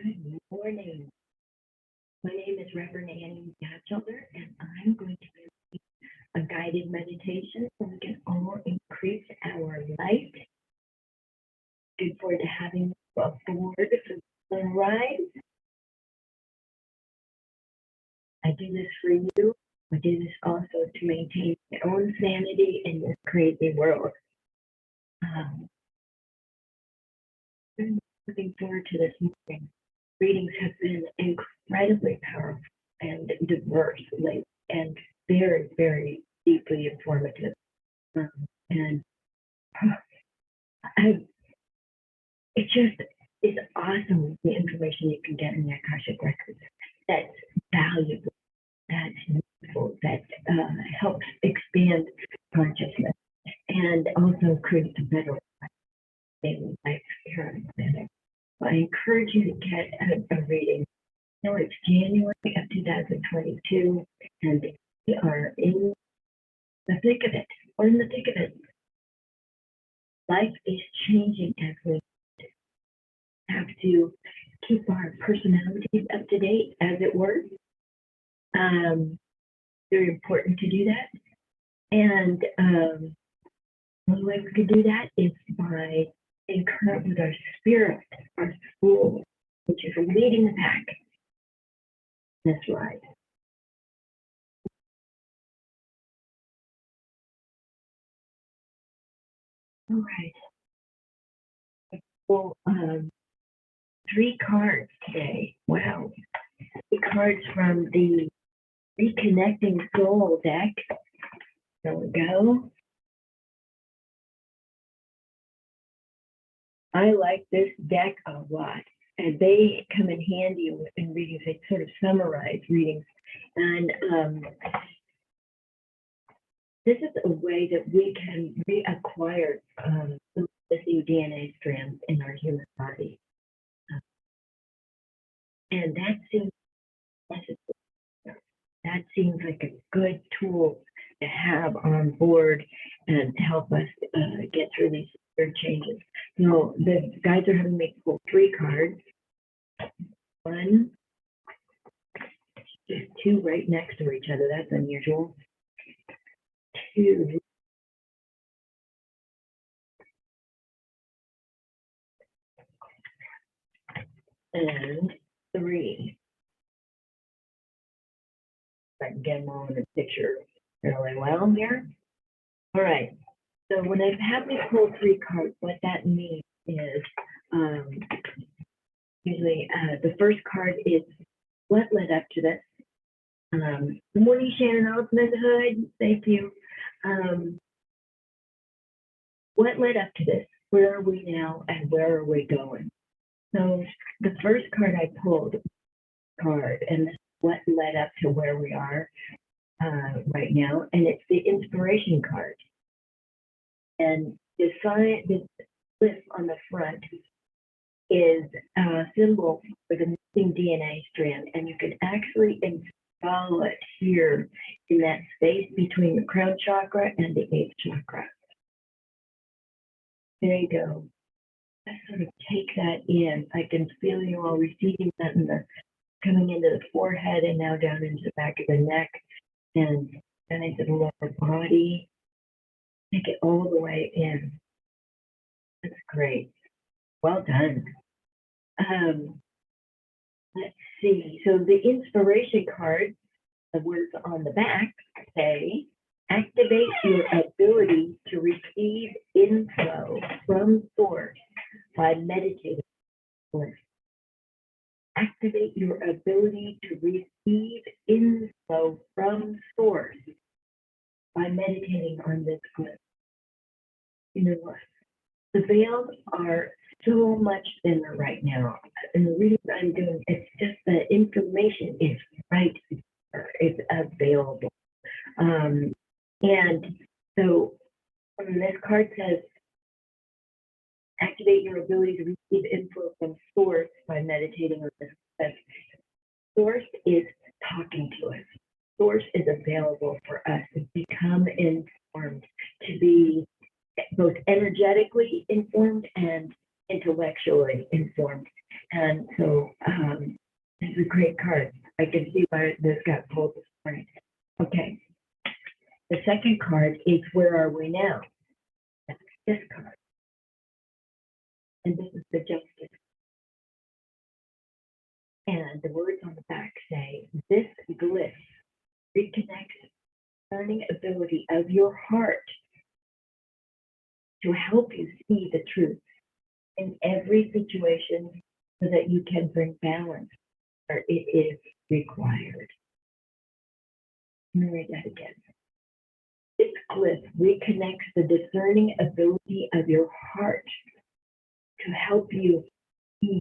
Good morning. My name is Reverend Annie Batchelder, and I'm going to do a guided meditation so we can all increase our light. Good forward to having you aboard for the ride. I do this for you. I do this also to maintain my own sanity in this crazy world. I'm looking forward to this morning. Readings have been incredibly powerful and diverse lately, and very, very deeply informative. And it just is awesome, the information you can get in the Akashic Records. That's valuable, that's useful, that helps expand consciousness and also creates a better daily life here on the planet. I encourage you to get a reading. You know, it's January of 2022, and we are in the thick of it. We're in the thick of it. Life is changing as we have to keep our personalities up to date, as it were. Very important to do that. And the only way we can do that is by staying current with our spirit, our soul, which is leading the pack. That's right. All right. Well, 3 cards today. Wow. 3 cards from the Reconnecting Soul deck. There we go. I like this deck a lot, and they come in handy in readings. They sort of summarize readings, and this is a way that we can reacquire the missing DNA strands in our human body, and that seems necessary. That seems like a good tool to have on board and help us get through these changes. So the guides are having me pull 3 cards. 1, just 2 right next to each other. That's unusual. 2, and 3. If I can get them all in the picture really well here. All right. So when I have me pull 3 cards, what that means is usually the first card is what led up to this. Good morning, Shannon Osmond Hood. Thank you. What led up to this? Where are we now, and where are we going? So the first card I pulled, and this is what led up to where we are right now, and it's the inspiration card. And the glyph on the front is a symbol for the missing DNA strand, and you can actually install it here in that space between the crown chakra and the 8th chakra. There you go. Just sort of take that in. I can feel you all receiving that coming into the forehead and now down into the back of the neck and then into the lower body. Take it all the way in. That's great. Well done. Let's see. So the inspiration card, the words on the back say, activate your ability to receive inflow from source by meditating. Activate your ability to receive inflow from source by meditating on this glyph. You know what? The veils are so much thinner right now. And the reason I'm doing it's just the information is right there. It's available. And so this card says, activate your ability to receive inflow from source by meditating on this glyph. Source is talking to us. Source is available for us to become informed, to be both energetically informed and intellectually informed. And so it's a great card. I can see why this got pulled this morning. Okay. The second card is Where Are We Now? That's this card. And this is the Justice. And the words on the back say, this glyph reconnects the learning ability of your heart to help you see the truth in every situation so that you can bring balance where it is required. Let me read that again. This glyph reconnects the discerning ability of your heart to help you see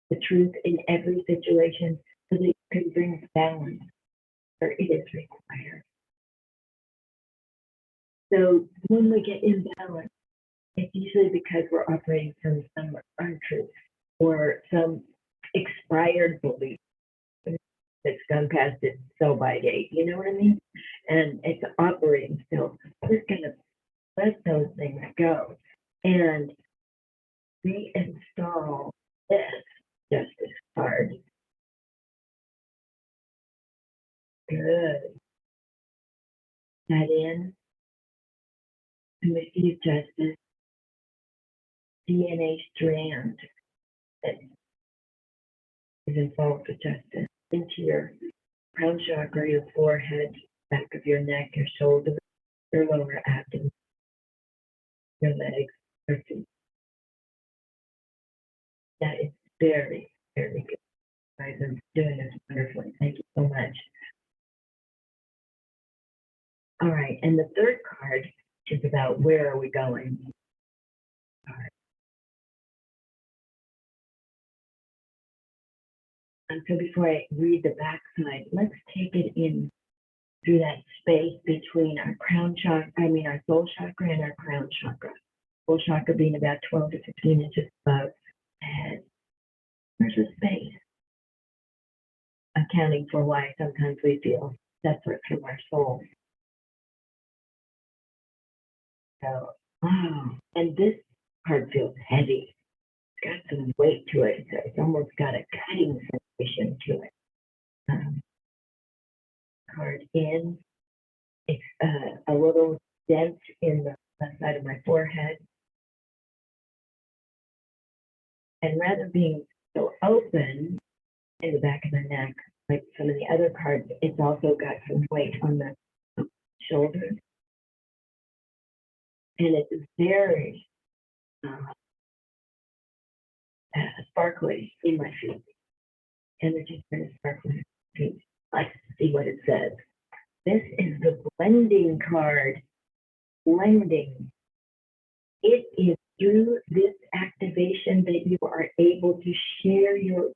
the truth in every situation so that you can bring balance where it is required. So when we get imbalance, it's usually because we're operating from some untruth or some expired belief that's gone past its sell-by date. You know what I mean? And it's operating still. We're just going to let those things go and reinstall this justice card. Good. That in and receive justice DNA strand that is involved with justice into your crown chakra, your forehead, back of your neck, your shoulder, your lower abdomen, your legs, your feet. That is very, very good. You guys are doing this wonderfully. Thank you so much. All right, and the third card is about where are we going. All right. And so before I read the back side, let's take it in through that space between our crown chakra, our soul chakra and our crown chakra. Soul chakra being about 12 to 15 inches above the head. There's a space, accounting for why sometimes we feel separate from our soul. So, wow. And this card feels heavy. It's got some weight to it. So it's almost got a cutting sensation to it. Card in. It's a little dent in the left side of my forehead. And rather being so open in the back of the neck, like some of the other cards, it's also got some weight on the shoulders. And it's very sparkly in my feet. Energy is very sparkly in my feet. Let's see what it says. This is the blending card. Blending. It is through this activation that you are able to share your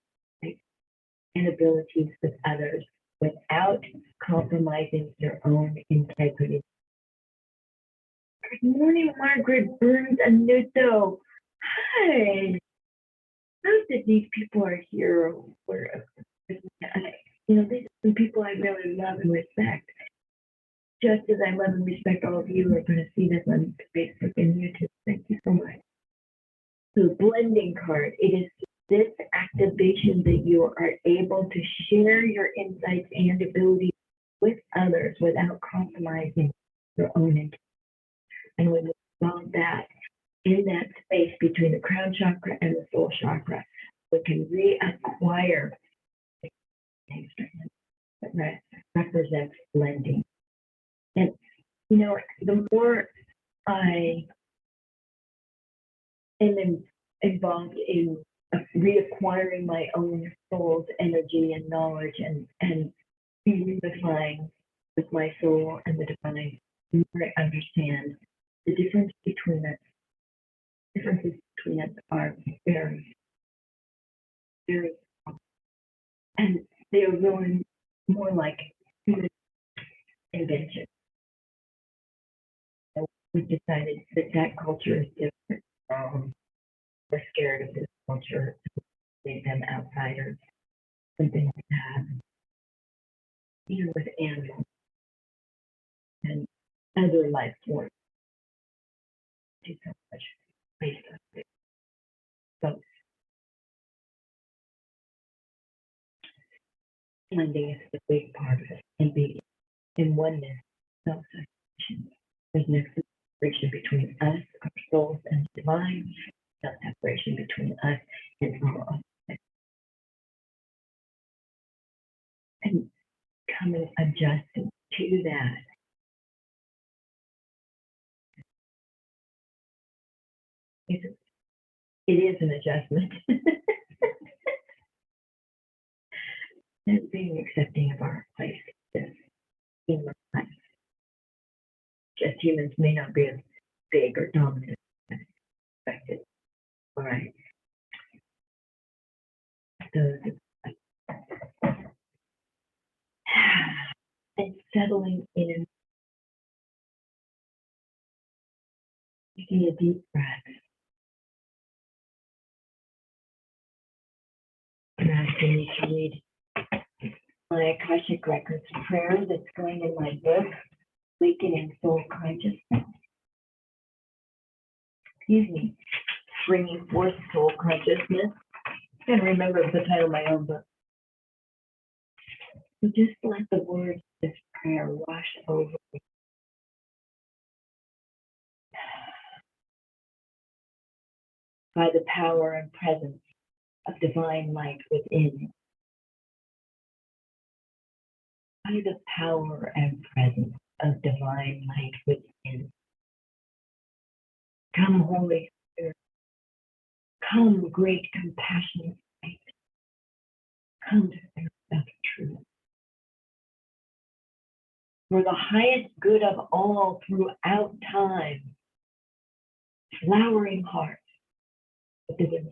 and abilities with others without compromising your own integrity. Good morning, Margaret Burns and Nuto. Hi. How that these people are here? These are the people I really love and respect. Just as I love and respect all of you who are going to see this on Facebook and YouTube. Thank you so much. So blending card, it is this activation that you are able to share your insights and abilities with others without compromising your own integrity. And when we found that in that space between the crown chakra and the soul chakra, we can reacquire that represents blending. And the more I am involved in reacquiring my own soul's energy and knowledge and unifying with my soul and the divine, the more I understand the differences between us are very, very strong. And they are really more like human invention. So we decided that culture is different. We're scared of this culture, make them outsiders, something like that. Even with animals and other life forms. Do so much based on it. So blending is the big part of it, and being in oneness, self-separation. There's no separation between us, our souls, and the divine, no separation between us and our own. And coming adjusting to that. It is an adjustment. And being accepting of our place in life. Just humans may not be as big or dominant as expected. All right. So, and settling in, taking a deep breath. I'm asking you to read my Akashic Records prayer that's going in my book, Awakening Soul Consciousness. Excuse me, Bringing Forth Soul Consciousness. And remember the title of my own book. So just let the words of this prayer wash over you. By the power and presence of divine light within. By the power and presence of divine light within. Come, Holy Spirit. Come, great compassionate light. Come to the earth of truth. For the highest good of all throughout time, flowering heart, with the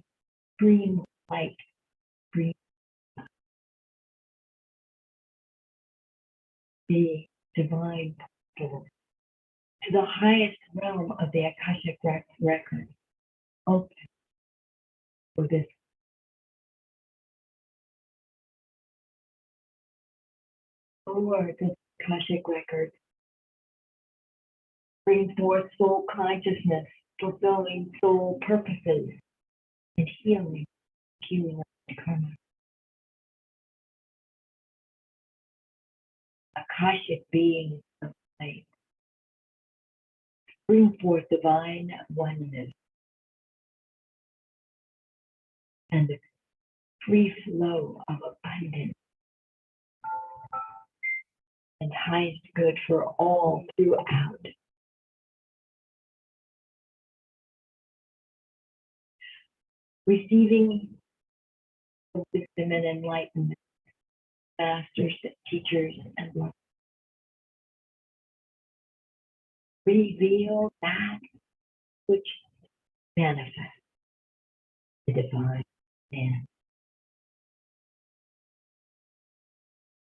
supreme light, supreme the divine portal to the highest realm of the Akashic record. Open for this. Lord, the Akashic record. Bring forth soul consciousness, fulfilling soul purposes, and healing karma. Akashic beings of light. Bring forth divine oneness and the free flow of abundance and highest good for all throughout. Receiving wisdom and enlightenment, masters, teachers, and love. Reveal that which manifests the divine man.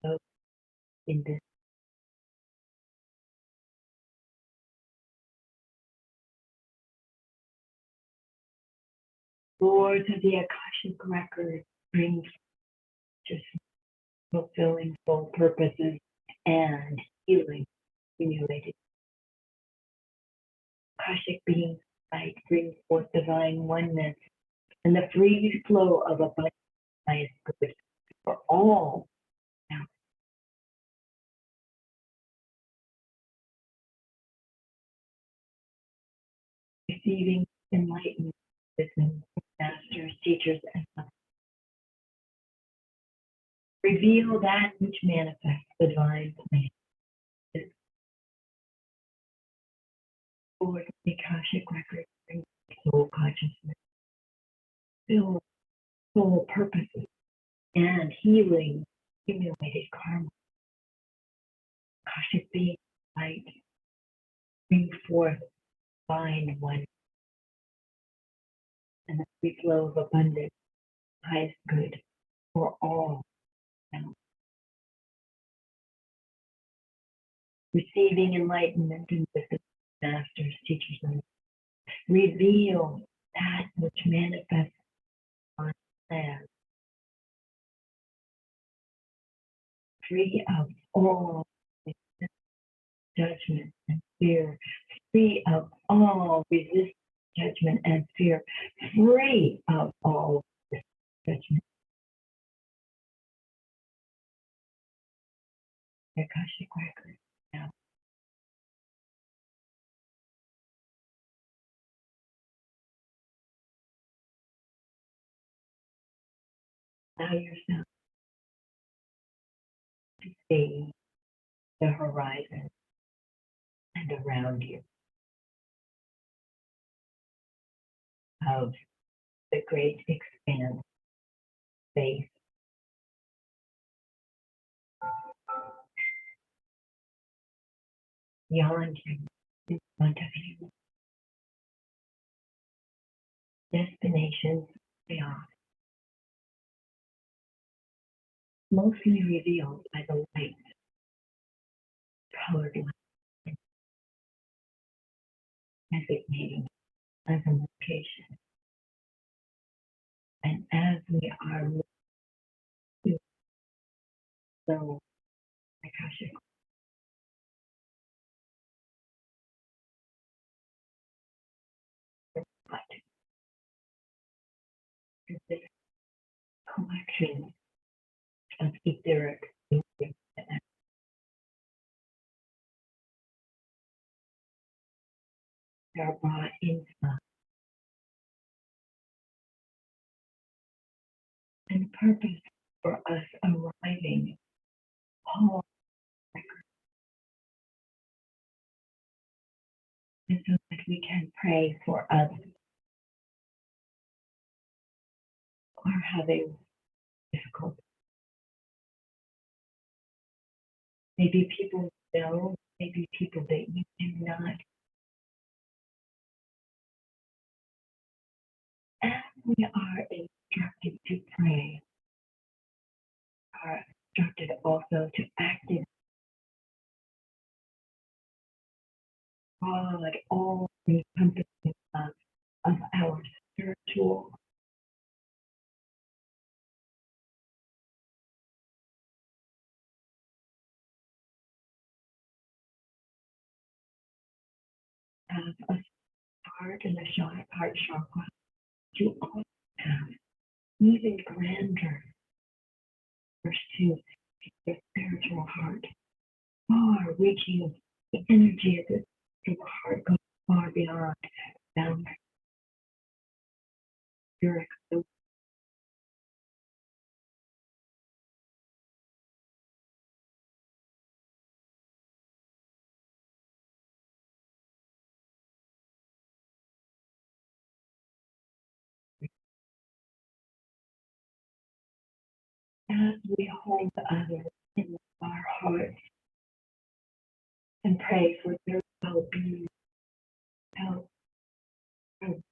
So in this Lord of the Akashic record brings just fulfilling soul purposes and healing accumulated. Akashic beings light brings forth divine oneness and the free flow of abundance highest good for all. Now, receiving enlightenment, wisdom, masters, teachers, and others. Reveal that which manifests the divine plan. Lord, the Akashic record brings soul consciousness, fill soul purposes, and healing accumulated karma. Akashic being light, bring forth divine one and the free flow of abundance, highest good for all. Now, receiving enlightenment and wisdom, masters, teachers, and reveal that which manifests on plan, free of all judgment and fear, free of all resistance, judgment, and fear, free of all judgment. your Akashic record. Now, allow yourself to see the horizon and around you of the great expanse space beyond you, in front of you, destinations beyond, mostly revealed by the light colored line designating as a location. And as we are moving so Akashic, but this collection of etheric movements that are brought inside. And the purpose for us arriving home is so that we can pray for others who are having difficulty. Maybe people you know, maybe people that you do not. As we are instructed to pray, are instructed also to activate God, all encompassing of our spiritual a heart and a heart chakra. You also have even grander pursuits, the spiritual heart, far reaching the energy of the spiritual heart goes far beyond boundaries. Spirit, so as we hold others in our hearts and pray for their well-being, health, and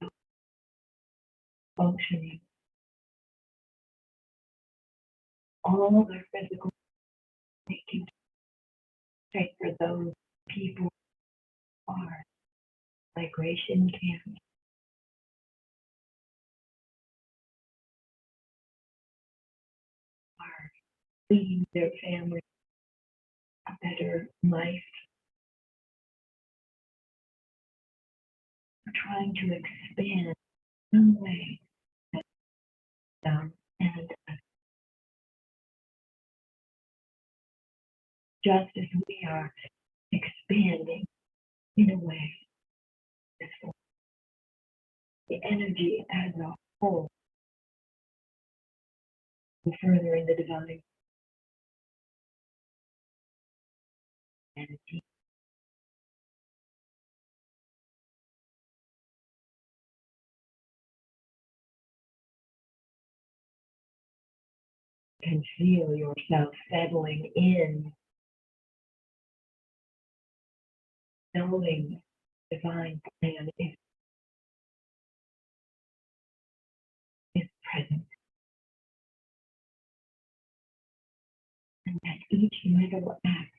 functioning, all their physical making straight for those people are migration camps, are leading their family a better life, are trying to expand some way them and just as we are expanding in a way, the energy as a whole, and furthering the divine energy, can feel yourself settling in, knowing divine plan is present, and that each little act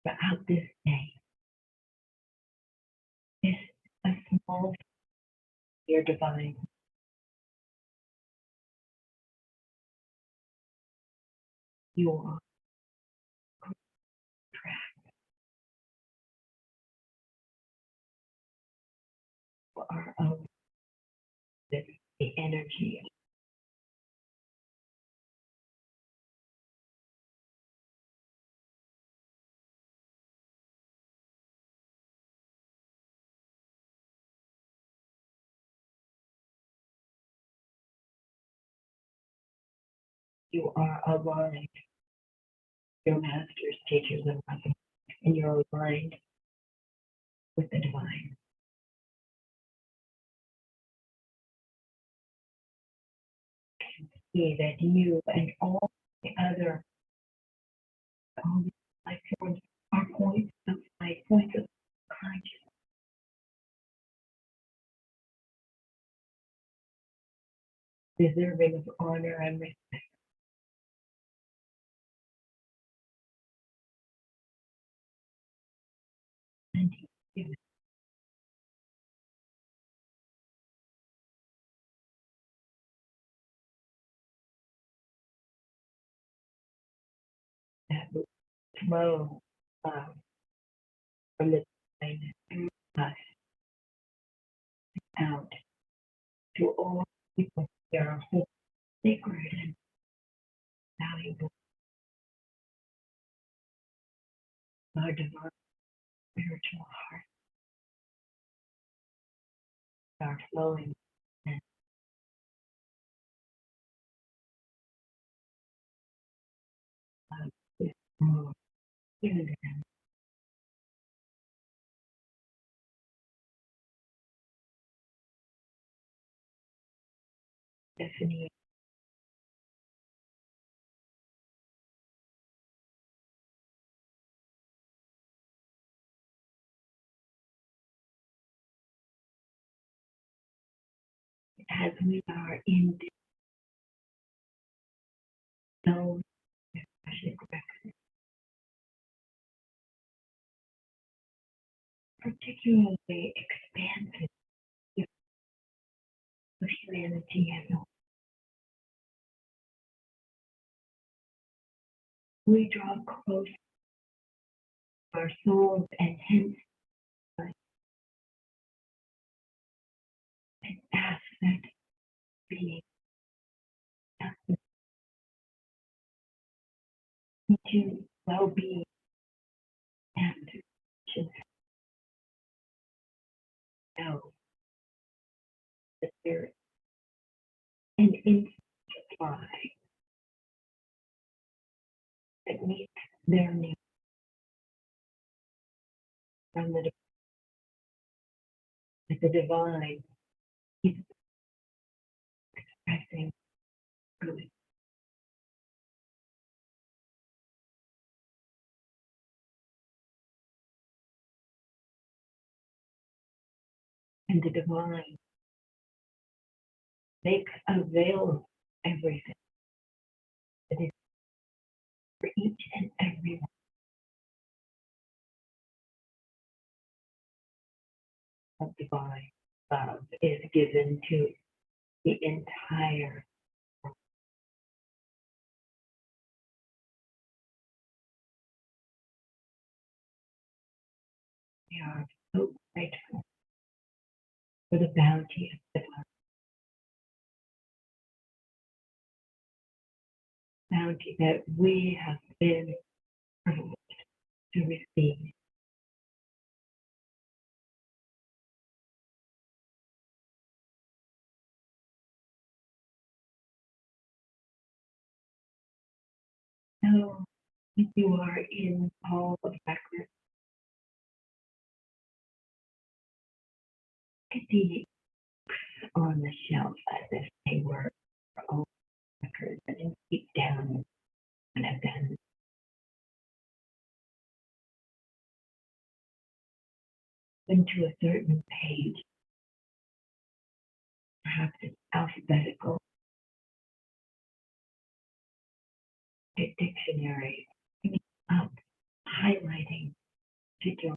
throughout this day is a small your divine. Your track are of the energy you are aligned, your masters, teachers, and brothers, and you're aligned with the divine. See that you and all the other life forms are points of light, points of consciousness, deserving of honor and respect. And you that will flow from the divine through us out to all people who are whole, sacred, and valuable. Our divine spiritual hearts are flowing and this move, giving them definitely as we are in this zone, particularly expansive of humanity and we draw close to our souls and hence and ask that being into well-being and just know that there an instant supply that meets their needs from the divine is expressing good. And the divine makes available everything that is for each and every one of divine love is given to the entire world. We are so grateful for the bounty of the bounty that we have been privileged to receive. So if you are in all of records, get the on the shelf as if they were all records and deep down one of them into a certain page, perhaps it's alphabetical, a dictionary, up, highlighting to your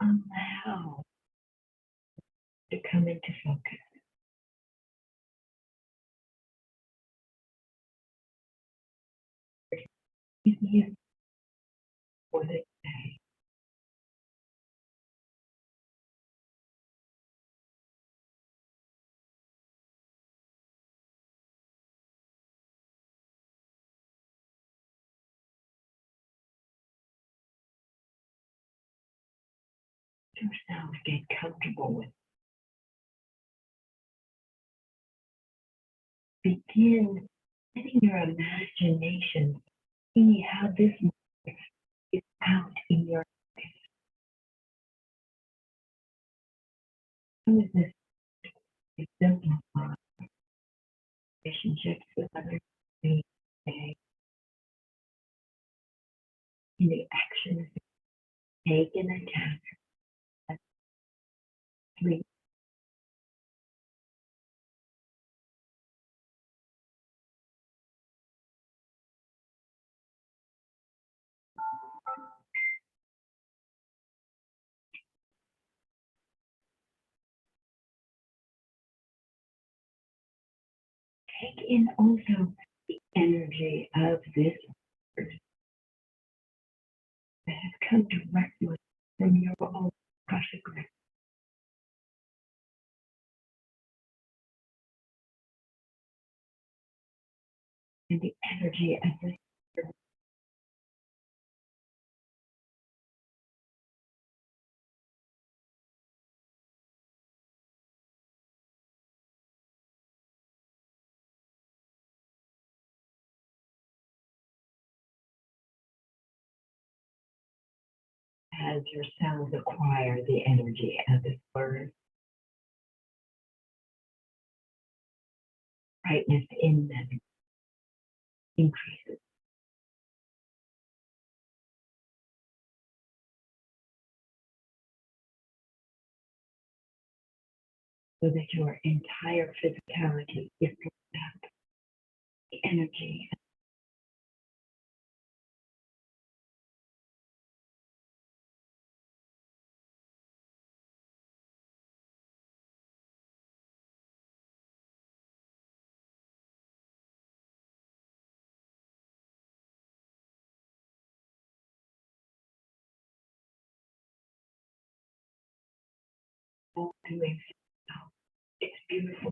allow to come into focus. Easier for the day. yourself get comfortable with. Begin letting your imagination see how this is out in your life. How is this exemplify relationships with others today, in the actions taken and task sleep? Take in also the energy of this person that has come directly from your own Akashic record. And the energy of this person as your cells acquire the energy of this word. Brightness in them increases. So that your entire physicality is lit up. The energy of doing so. It's beautiful.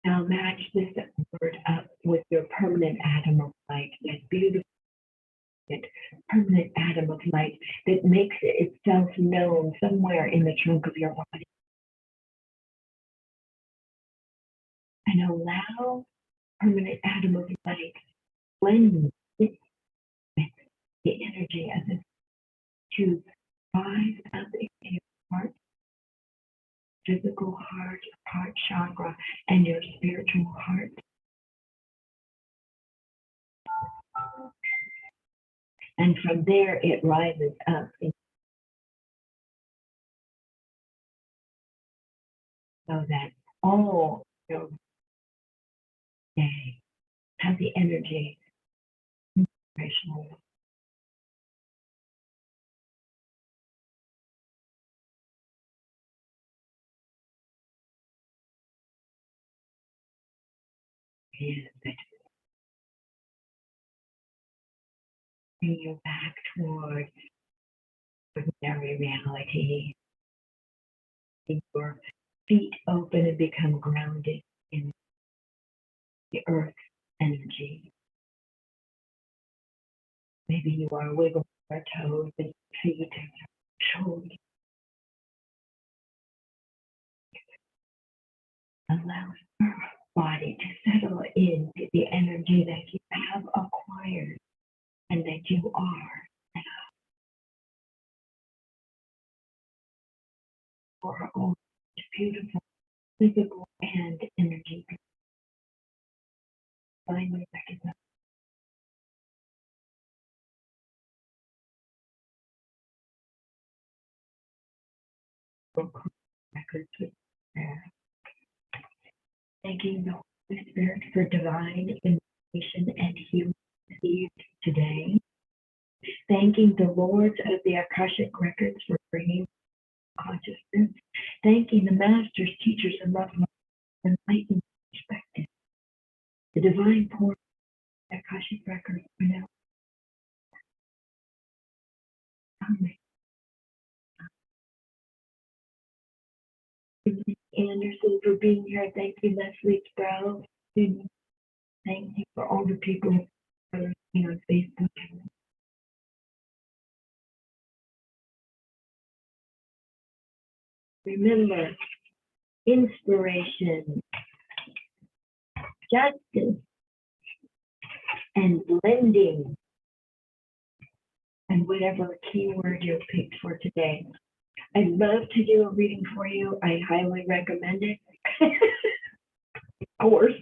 Now match this word up with your permanent atom of light, that beautiful permanent atom of light that makes itself known somewhere in the trunk of your body. And allow permanent atom of light blend with the energy of this to rise up into your heart, physical heart chakra, and your spiritual heart. And from there, it rises up so that all your day has the energy inspirational. That bring you back towards ordinary reality. Your feet open and become grounded in the earth's energy. Maybe you are wiggling your toes and feet and shoulders. Allow your body to settle into the energy that you have acquired and that you are now. For our own beautiful physical and energy. Finally recognize records with prayer. Thanking the Holy Spirit for divine inspiration and healing received today. Thanking the Lords of the Akashic Records for bringing consciousness. Thanking the masters, teachers, and loved ones for enlightening perspective. The divine portal of the Akashic Records are now coming. Anderson for being here. Thank you, Leslie Sprout. Thank you for all the people who are listening on Facebook. Remember, inspiration, justice, and blending, and whatever keyword you picked for today. I'd love to do a reading for you. I highly recommend it. Of course.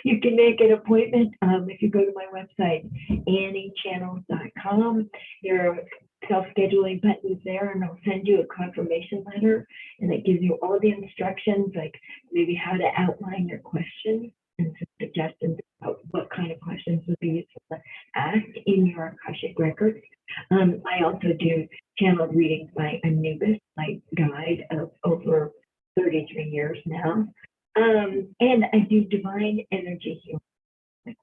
You can make an appointment if you go to my website, anniechannels.com. There are self-scheduling buttons there, and I'll send you a confirmation letter, and it gives you all the instructions, like maybe how to outline your questions and some suggestions about what kind of questions would be useful to ask in your Akashic records. I also do channeled readings by Anubis, my guide of over 33 years now. And I do divine energy healing.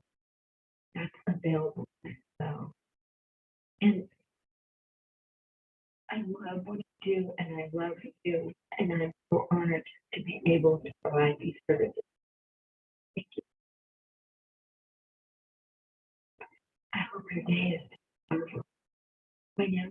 That's available as well. And I love what I do, and I love you, and I'm so honored to be able to provide these services. Thank you. I hope your day is wonderful. Bye now.